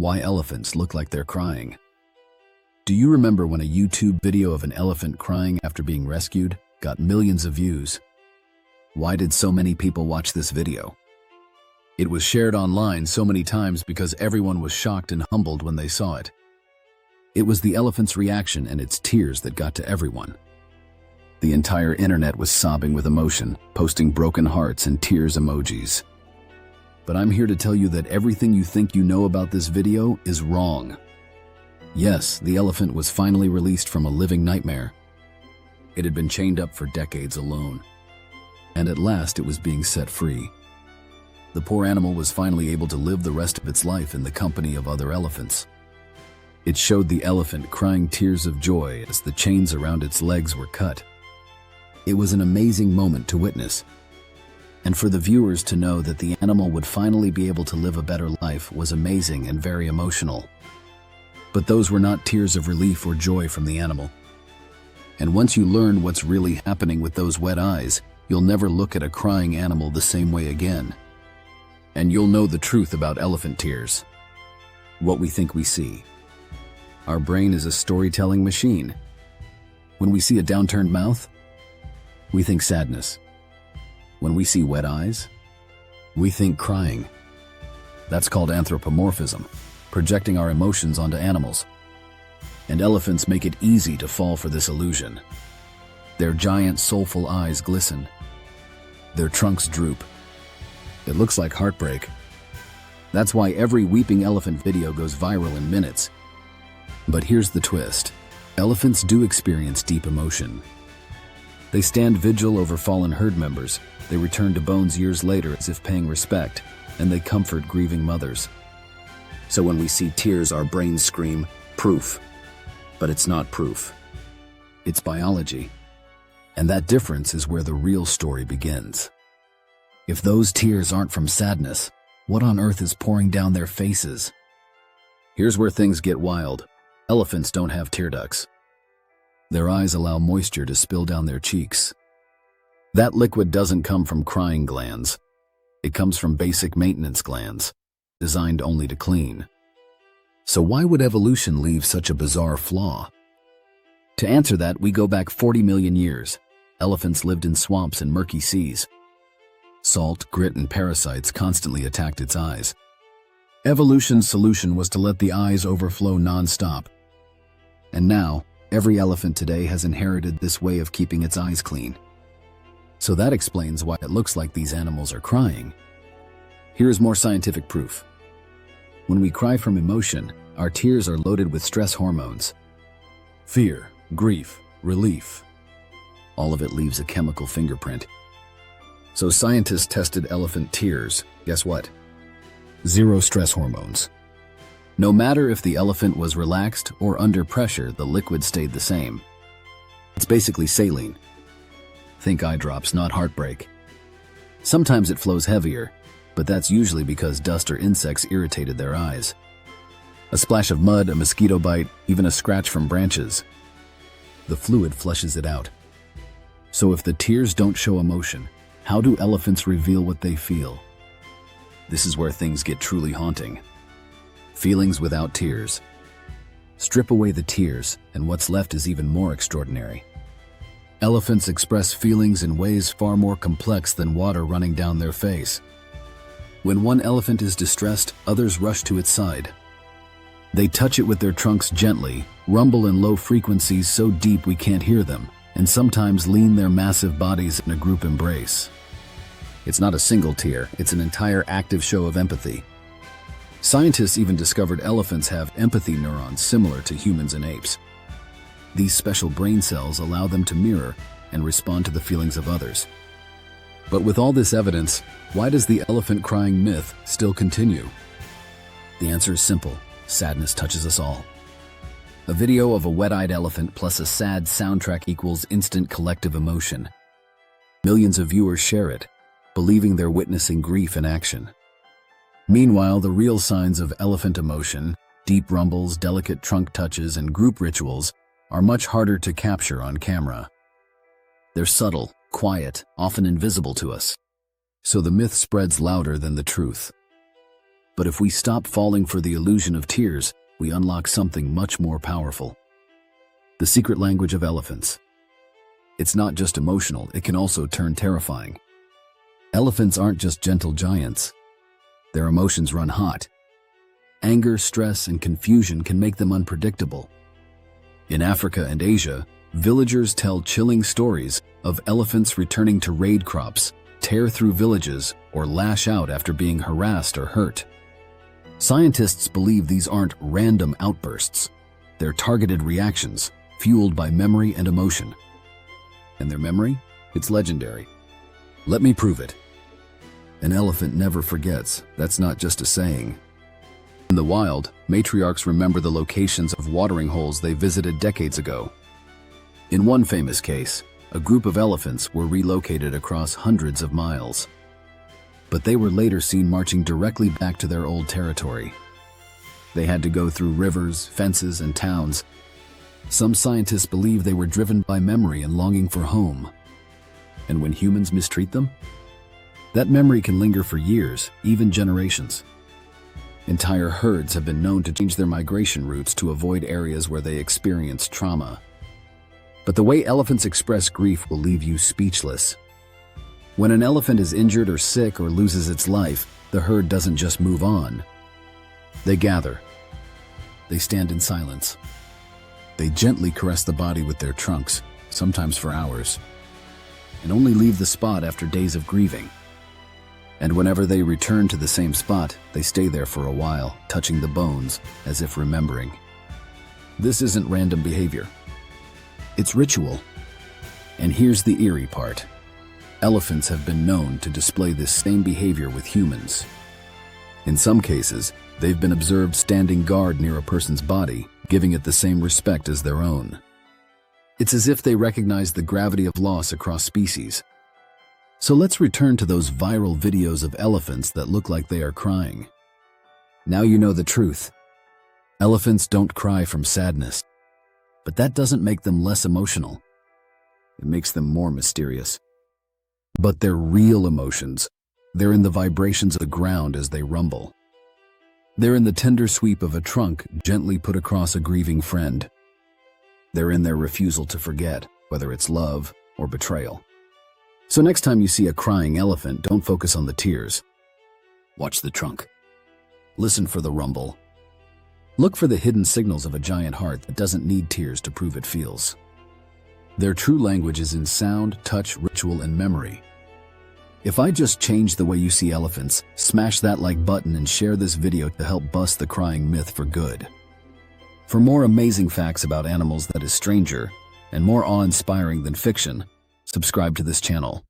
Why elephants look like they're crying. Do you remember when a YouTube video of an elephant crying after being rescued got millions of views? Why did so many people watch this video? It was shared online so many times because everyone was shocked and humbled when they saw it. It was the elephant's reaction and its tears that got to everyone. The entire internet was sobbing with emotion, posting broken hearts and tears emojis. But I'm here to tell you that everything you think you know about this video is wrong. Yes, the elephant was finally released from a living nightmare. It had been chained up for decades alone, and at last it was being set free. The poor animal was finally able to live the rest of its life in the company of other elephants. It showed the elephant crying tears of joy as the chains around its legs were cut. It was an amazing moment to witness, and for the viewers to know that the animal would finally be able to live a better life was amazing and very emotional. But those were not tears of relief or joy from the animal. And once you learn what's really happening with those wet eyes, you'll never look at a crying animal the same way again. And you'll know the truth about elephant tears. What we think we see. Our brain is a storytelling machine. When we see a downturned mouth, we think sadness. When we see wet eyes, we think crying. That's called anthropomorphism, projecting our emotions onto animals. And elephants make it easy to fall for this illusion. Their giant, soulful eyes glisten. Their trunks droop. It looks like heartbreak. That's why every weeping elephant video goes viral in minutes. But here's the twist. Elephants do experience deep emotion. They stand vigil over fallen herd members. They return to bones years later as if paying respect, and they comfort grieving mothers. So when we see tears, our brains scream, proof. But it's not proof. It's biology. And that difference is where the real story begins. If those tears aren't from sadness, what on earth is pouring down their faces? Here's where things get wild. Elephants don't have tear ducts. Their eyes allow moisture to spill down their cheeks. That liquid doesn't come from crying glands. It comes from basic maintenance glands, designed only to clean. So why would evolution leave such a bizarre flaw? To answer that, we go back 40 million years. Elephants lived in swamps and murky seas. Salt, grit, and parasites constantly attacked its eyes. Evolution's solution was to let the eyes overflow non-stop. And now, every elephant today has inherited this way of keeping its eyes clean. So that explains why it looks like these animals are crying. Here's more scientific proof. When we cry from emotion, our tears are loaded with stress hormones. Fear, grief, relief. All of it leaves a chemical fingerprint. So scientists tested elephant tears. Guess what? Zero stress hormones. No matter if the elephant was relaxed or under pressure, the liquid stayed the same. It's basically saline. Think eye drops, not heartbreak. Sometimes it flows heavier, but that's usually because dust or insects irritated their eyes. A splash of mud, a mosquito bite, even a scratch from branches. The fluid flushes it out. So if the tears don't show emotion, how do elephants reveal what they feel? This is where things get truly haunting. Feelings without tears. Strip away the tears, and what's left is even more extraordinary. Elephants express feelings in ways far more complex than water running down their face. When one elephant is distressed, others rush to its side. They touch it with their trunks gently, rumble in low frequencies so deep we can't hear them, and sometimes lean their massive bodies in a group embrace. It's not a single tear, it's an entire active show of empathy. Scientists even discovered elephants have empathy neurons similar to humans and apes. These special brain cells allow them to mirror and respond to the feelings of others. But with all this evidence, why does the elephant crying myth still continue? The answer is simple. Sadness touches us all. A video of a wet-eyed elephant plus a sad soundtrack equals instant collective emotion. Millions of viewers share it, believing they're witnessing grief in action. Meanwhile, the real signs of elephant emotion, deep rumbles, delicate trunk touches, and group rituals, are much harder to capture on camera. They're subtle, quiet, often invisible to us. So the myth spreads louder than the truth. But if we stop falling for the illusion of tears, we unlock something much more powerful. The secret language of elephants. It's not just emotional, it can also turn terrifying. Elephants aren't just gentle giants. Their emotions run hot. Anger, stress, and confusion can make them unpredictable. In Africa and Asia, villagers tell chilling stories of elephants returning to raid crops, tear through villages, or lash out after being harassed or hurt. Scientists believe these aren't random outbursts. They're targeted reactions, fueled by memory and emotion. And their memory? It's legendary. Let me prove it. An elephant never forgets. That's not just a saying. In the wild, matriarchs remember the locations of watering holes they visited decades ago. In one famous case, a group of elephants were relocated across hundreds of miles. But they were later seen marching directly back to their old territory. They had to go through rivers, fences, and towns. Some scientists believe they were driven by memory and longing for home. And when humans mistreat them, that memory can linger for years, even generations. Entire herds have been known to change their migration routes to avoid areas where they experienced trauma. But the way elephants express grief will leave you speechless. When an elephant is injured or sick or loses its life, the herd doesn't just move on. They gather. They stand in silence. They gently caress the body with their trunks, sometimes for hours, and only leave the spot after days of grieving. And whenever they return to the same spot, they stay there for a while, touching the bones as if remembering. This isn't random behavior. It's ritual. And here's the eerie part. Elephants have been known to display this same behavior with humans. In some cases, they've been observed standing guard near a person's body, giving it the same respect as their own. It's as if they recognize the gravity of loss across species. So let's return to those viral videos of elephants that look like they are crying. Now you know the truth. Elephants don't cry from sadness. But that doesn't make them less emotional. It makes them more mysterious. But they're real emotions. They're in the vibrations of the ground as they rumble. They're in the tender sweep of a trunk gently put across a grieving friend. They're in their refusal to forget, whether it's love or betrayal. So next time you see a crying elephant, don't focus on the tears. Watch the trunk. Listen for the rumble. Look for the hidden signals of a giant heart that doesn't need tears to prove it feels. Their true language is in sound, touch, ritual, and memory. If I just change the way you see elephants, smash that like button and share this video to help bust the crying myth for good. For more amazing facts about animals that is stranger and more awe-inspiring than fiction, subscribe to this channel.